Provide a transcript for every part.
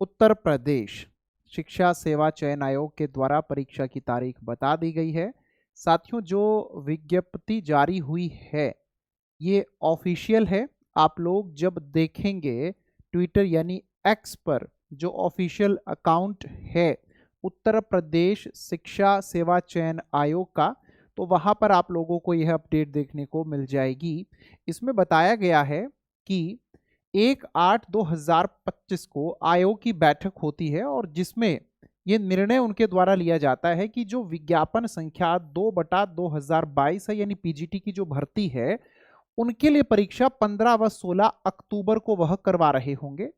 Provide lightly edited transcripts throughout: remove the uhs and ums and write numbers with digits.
उत्तर प्रदेश शिक्षा सेवा चयन आयोग के द्वारा परीक्षा की तारीख बता दी गई है। साथियों, जो विज्ञप्ति जारी हुई है ये ऑफिशियल है। आप लोग जब देखेंगे ट्विटर यानी एक्स पर जो ऑफिशियल अकाउंट है उत्तर प्रदेश शिक्षा सेवा चयन आयोग का, तो वहां पर आप लोगों को यह अपडेट देखने को मिल जाएगी। इसमें बताया गया है कि 1/8/2025 को आयोग की बैठक होती है और जिसमें ये निर्णय उनके द्वारा लिया जाता है कि जो विज्ञापन संख्या 2/2022 है यानी पीजीटी की जो भर्ती है उनके लिए परीक्षा 15 व 16 अक्टूबर को वह करवा रहे होंगे।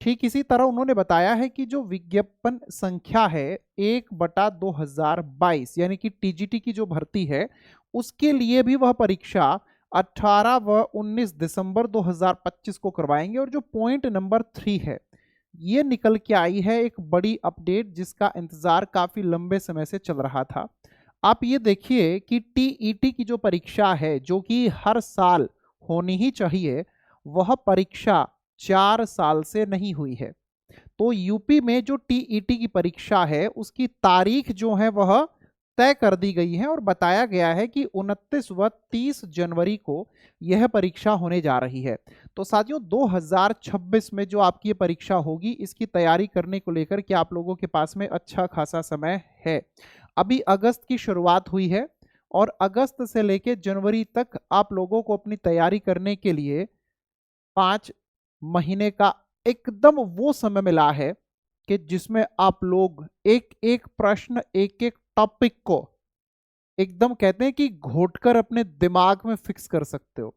ठीक इसी तरह उन्होंने बताया है कि जो विज्ञापन संख्या है 1/2022 यानी कि टीजीटी की जो भर्ती है उसके लिए भी वह परीक्षा 18 व 19 दिसंबर 2025 को करवाएंगे। और जो पॉइंट नंबर 3 है ये निकल के आई है एक बड़ी अपडेट जिसका इंतजार काफी लंबे समय से चल रहा था। आप ये देखिए कि टीईटी की जो परीक्षा है जो कि हर साल होनी ही चाहिए, वह परीक्षा 4 साल से नहीं हुई है। तो यूपी में जो टीईटी की परीक्षा है उसकी तारीख जो है वह तय कर दी गई है और बताया गया है कि 29 व 30 जनवरी को यह परीक्षा होने जा रही है। तो साथियों 2026 में जो आपकी ये परीक्षा होगी इसकी तैयारी करने को लेकर के आप लोगों के पास में अच्छा खासा समय है। अभी अगस्त की शुरुआत हुई है और अगस्त से लेकर जनवरी तक आप लोगों को अपनी तैयारी करने के लिए 5 महीने का एकदम वो समय मिला है कि जिसमें आप लोग एक एक प्रश्न एक एक टॉपिक को एकदम कहते हैं कि घोटकर अपने दिमाग में फिक्स कर सकते हो।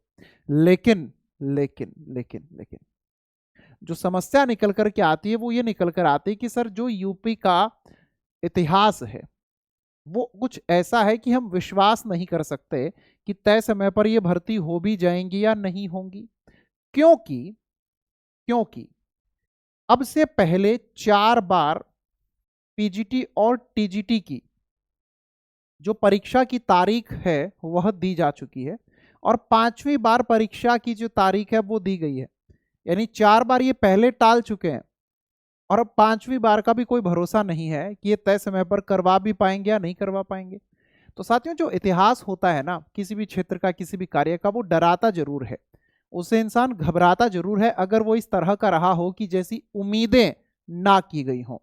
लेकिन लेकिन लेकिन लेकिन जो समस्या निकल कर के आती है वो ये निकल कर आती है कि सर जो यूपी का इतिहास है वो कुछ ऐसा है कि हम विश्वास नहीं कर सकते कि तय समय पर ये भर्ती हो भी जाएंगी या नहीं होंगी। क्योंकि क्योंकि अब से पहले 4 बार पीजीटी और टीजीटी की जो परीक्षा की तारीख है वह दी जा चुकी है और 5वीं बार परीक्षा की जो तारीख है वो दी गई है। यानी 4 बार ये पहले टाल चुके हैं और अब 5वीं बार का भी कोई भरोसा नहीं है कि ये तय समय पर करवा भी पाएंगे या नहीं करवा पाएंगे। तो साथियों जो इतिहास होता है ना किसी भी क्षेत्र का किसी भी कार्य का, वो डराता जरूर है, उससे इंसान घबराता जरूर है अगर वो इस तरह का रहा हो कि जैसी उम्मीदें ना की गई हों।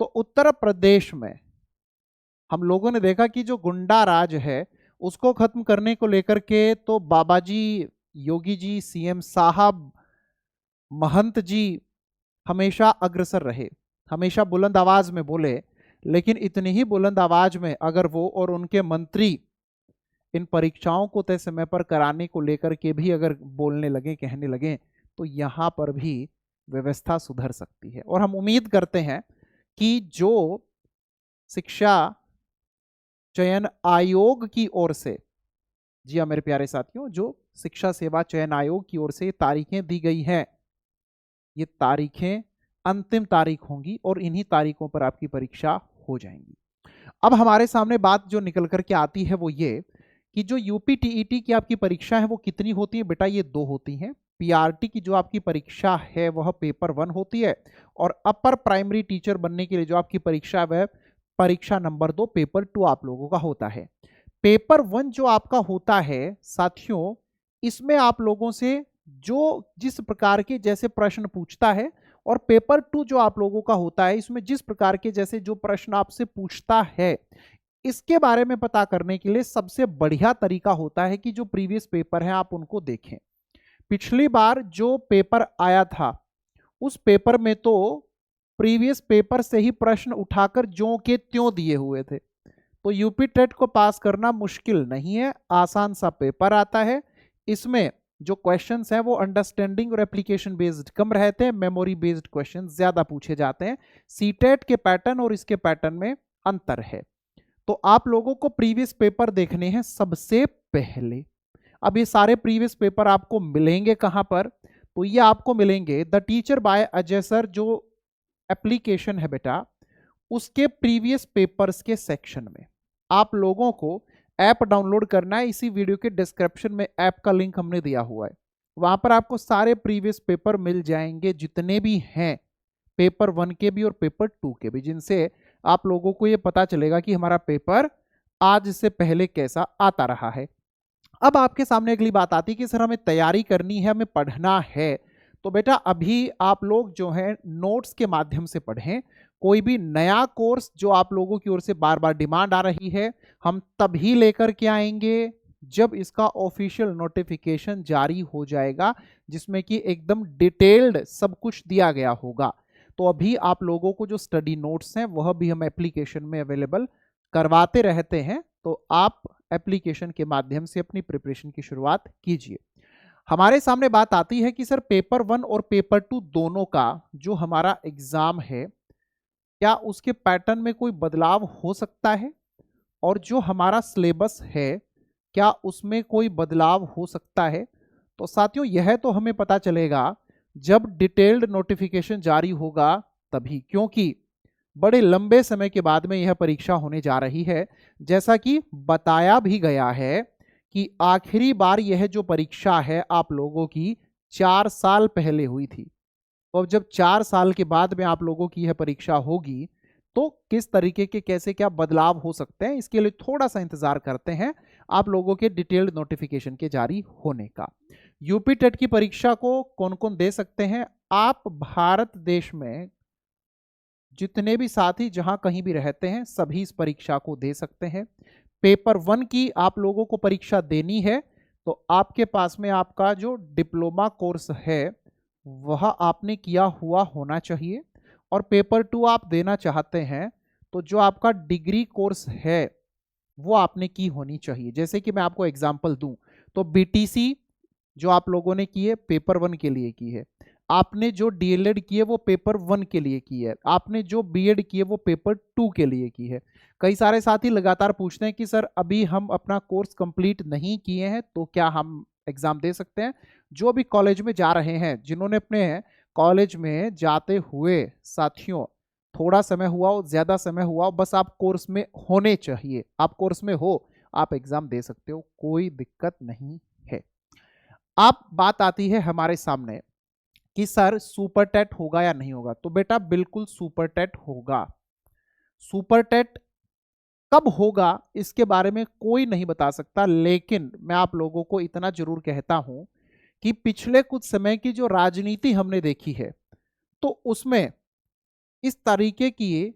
तो उत्तर प्रदेश में हम लोगों ने देखा कि जो गुंडा राज है उसको खत्म करने को लेकर के तो बाबा जी, योगी जी, सीएम साहब, महंत जी हमेशा अग्रसर रहे, हमेशा बुलंद आवाज में बोले। लेकिन इतनी ही बुलंद आवाज में अगर वो और उनके मंत्री इन परीक्षाओं को तय समय पर कराने को लेकर के भी अगर बोलने लगे, कहने लगे, तो यहां पर भी व्यवस्था सुधर सकती है। और हम उम्मीद करते हैं कि जो शिक्षा चयन आयोग की ओर से, जी हाँ मेरे प्यारे साथियों, जो शिक्षा सेवा चयन आयोग की ओर से तारीखें दी गई हैं, ये तारीखें अंतिम तारीख होंगी और इन्हीं तारीखों पर आपकी परीक्षा हो जाएंगी। अब हमारे सामने बात जो निकल करके आती है वो ये कि जो यूपी टीईटी की आपकी परीक्षा है वो कितनी होती है बेटा? ये 2 होती हैं। पीआरटी की जो आपकी परीक्षा है वह पेपर 1 होती है और अपर प्राइमरी टीचर बनने के लिए जो आपकी परीक्षा है वह परीक्षा नंबर 2 पेपर 2 आप लोगों का होता है। पेपर 1 जो आपका होता है साथियों, इसमें आप लोगों से जो जिस प्रकार के जैसे प्रश्न पूछता है, और पेपर 2 जो आप लोगों का होता है इसमें जिस प्रकार के जैसे जो प्रश्न आपसे पूछता है इसके बारे में पता करने के लिए सबसे बढ़िया तरीका होता है कि जो प्रीवियस पेपर हैं आप उनको देखें। पिछली बार जो पेपर आया था उस पेपर में तो प्रीवियस पेपर से ही प्रश्न उठाकर ज्यों के त्यों दिए हुए थे। तो यूपी टेट को पास करना मुश्किल नहीं है, आसान सा पेपर आता है। इसमें जो क्वेश्चंस हैं वो अंडरस्टैंडिंग और एप्लीकेशन बेस्ड कम रहते हैं, मेमोरी बेस्ड क्वेश्चन ज्यादा पूछे जाते हैं। सीटेट के पैटर्न और इसके पैटर्न में अंतर है। तो आप लोगों को प्रीवियस पेपर देखने हैं सबसे पहले। अब ये सारे प्रीवियस पेपर आपको मिलेंगे कहां पर? तो ये आपको मिलेंगे the teacher by Ajay sir जो एप्लीकेशन है बेटा, उसके प्रीवियस पेपर्स के सेक्शन में। आप लोगों को ऐप डाउनलोड करना है, इसी वीडियो के डिस्क्रिप्शन में ऐप का लिंक हमने दिया हुआ है, वहां पर आपको सारे प्रीवियस पेपर मिल जाएंगे जितने भी हैं। पेपर 1 के भी और पेपर 2 के भी, जिनसे आप लोगों को ये पता चलेगा कि हमारा पेपर आज से पहले कैसा आता रहा है। अब आपके सामने अगली बात आती है कि सर हमें तैयारी करनी है, हमें पढ़ना है, तो बेटा अभी आप लोग जो है नोट्स के माध्यम से पढ़ें। कोई भी नया कोर्स जो आप लोगों की ओर से बार बार डिमांड आ रही है, हम तभी लेकर के आएंगे जब इसका ऑफिशियल नोटिफिकेशन जारी हो जाएगा, जिसमें कि एकदम डिटेल्ड सब कुछ दिया गया होगा। तो अभी आप लोगों को जो स्टडी नोट्स हैं वह भी हम एप्लीकेशन में अवेलेबल करवाते रहते हैं, तो आप एप्लीकेशन के माध्यम से अपनी प्रिपरेशन की शुरुआत कीजिए। हमारे सामने बात आती है कि सर पेपर 1 और पेपर 2 दोनों का जो हमारा एग्जाम है, क्या उसके पैटर्न में कोई बदलाव हो सकता है, और जो हमारा सिलेबस है क्या उसमें कोई बदलाव हो सकता है? तो साथियों यह तो हमें पता चलेगा जब डिटेल्ड नोटिफिकेशन जारी होगा तभी, क्योंकि बड़े लंबे समय के बाद में यह परीक्षा होने जा रही है। जैसा कि बताया भी गया है कि आखिरी बार यह जो परीक्षा है आप लोगों की 4 साल पहले हुई थी, और जब 4 साल के बाद में आप लोगों की यह परीक्षा होगी तो किस तरीके के कैसे क्या बदलाव हो सकते हैं, इसके लिए थोड़ा सा इंतजार करते हैं आप लोगों के डिटेल्ड नोटिफिकेशन के जारी होने का। यूपी टेट की परीक्षा को कौन कौन दे सकते हैं? आप भारत देश में जितने भी साथी जहां कहीं भी रहते हैं सभी इस परीक्षा को दे सकते हैं। पेपर 1 की आप लोगों को परीक्षा देनी है तो आपके पास में आपका जो डिप्लोमा कोर्स है वह आपने किया हुआ होना चाहिए, और पेपर 2 आप देना चाहते हैं तो जो आपका डिग्री कोर्स है वो आपने की होनी चाहिए। जैसे कि मैं आपको एग्जांपल दूं तो बीटीसी जो आप लोगों ने की है पेपर 1 के लिए की है, आपने जो डीएलएड की है वो पेपर 1 के लिए की है, आपने जो बीएड की है वो पेपर 2 के लिए की है। कई सारे साथी लगातार पूछते हैं कि सर अभी हम अपना कोर्स कंप्लीट नहीं किए हैं तो क्या हम एग्जाम दे सकते हैं? जो भी कॉलेज में जा रहे हैं, जिन्होंने अपने कॉलेज में जाते हुए साथियों थोड़ा समय हुआ हो ज्यादा समय हुआ हो, बस आप कोर्स में होने चाहिए, आप कोर्स में हो आप एग्जाम दे सकते हो, कोई दिक्कत नहीं है। अब बात आती है हमारे सामने कि सर सुपर टेट होगा या नहीं होगा, तो बेटा बिल्कुल सुपर टेट होगा। सुपर टेट कब होगा इसके बारे में कोई नहीं बता सकता, लेकिन मैं आप लोगों को इतना जरूर कहता हूं कि पिछले कुछ समय की जो राजनीति हमने देखी है तो उसमें इस तरीके की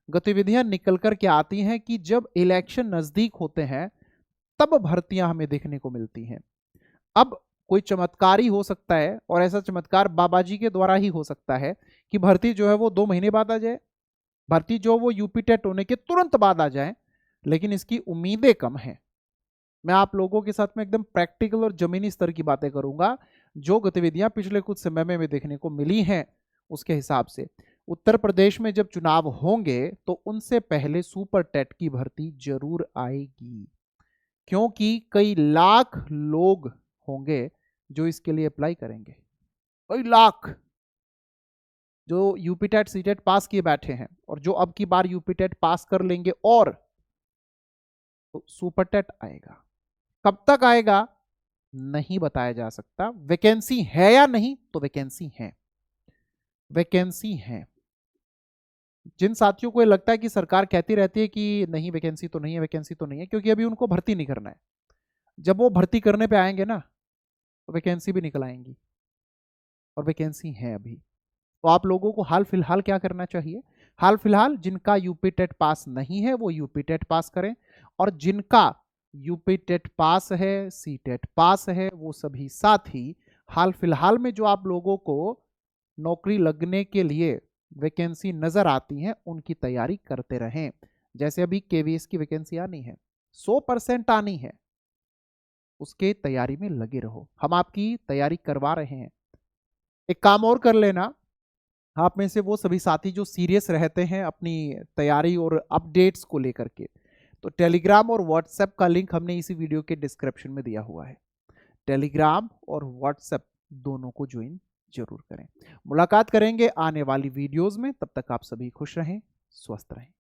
गतिविधियां निकल कर के आती हैं कि जब इलेक्शन नजदीक होते हैं तब भर्तियां हमें देखने को मिलती हैं। अब कोई चमत्कार ही हो सकता है, और ऐसा चमत्कार बाबा जी के द्वारा ही हो सकता है कि भर्ती जो है वो 2 महीने बाद आ जाए, भर्ती जो वो यूपी टेट होने के तुरंत बाद आ जाए, लेकिन इसकी उम्मीदें कम हैं। मैं आप लोगों के साथ में एकदम प्रैक्टिकल और जमीनी स्तर की बातें करूंगा। जो गतिविधियां पिछले कुछ समय में देखने को मिली हैं उसके हिसाब से उत्तर प्रदेश में जब चुनाव होंगे तो उनसे पहले सुपर टेट की भर्ती जरूर आएगी, क्योंकि कई लाख लोग होंगे जो इसके लिए अप्लाई करेंगे। कई लाख जो UP TET C TET pass किए बैठे हैं और जो अब की बार यूपी टेट पास कर लेंगे, और तो सुपर टेट आएगा। कब तक आएगा नहीं बताया जा सकता। वैकेंसी है या नहीं, तो वैकेंसी है, वैकेंसी है। जिन साथियों को ये लगता है कि सरकार कहती रहती है कि नहीं वैकेंसी तो नहीं है, वैकेंसी तो नहीं है, क्योंकि अभी उनको भर्ती नहीं करना है। जब वो भर्ती करने पे आएंगे ना तो वैकेंसी भी निकल आएंगी, और वैकेंसी है अभी। तो आप लोगों को हाल फिलहाल क्या करना चाहिए? हाल फिलहाल जिनका यूपी टेट पास नहीं है वो यूपी टेट पास करें, और जिनका यूपी टेट पास है, सी टेट पास है, वो सभी साथी हाल फिलहाल में जो आप लोगों को नौकरी लगने के लिए वैकेंसी नजर आती हैं उनकी तैयारी करते रहें। जैसे अभी केवीएस की वैकेंसी आनी है, 100% आनी है, उसके तैयारी में लगे रहो, हम आपकी तैयारी करवा रहे हैं। एक काम और कर लेना, आप में से वो सभी साथी जो सीरियस रहते हैं अपनी तैयारी और अपडेट्स को लेकर के, तो टेलीग्राम और व्हाट्सएप का लिंक हमने इसी वीडियो के डिस्क्रिप्शन में दिया हुआ है। टेलीग्राम और व्हाट्सएप दोनों को ज्वाइन जरूर करें। मुलाकात करेंगे आने वाली वीडियोस में, तब तक आप सभी खुश रहें, स्वस्थ रहें।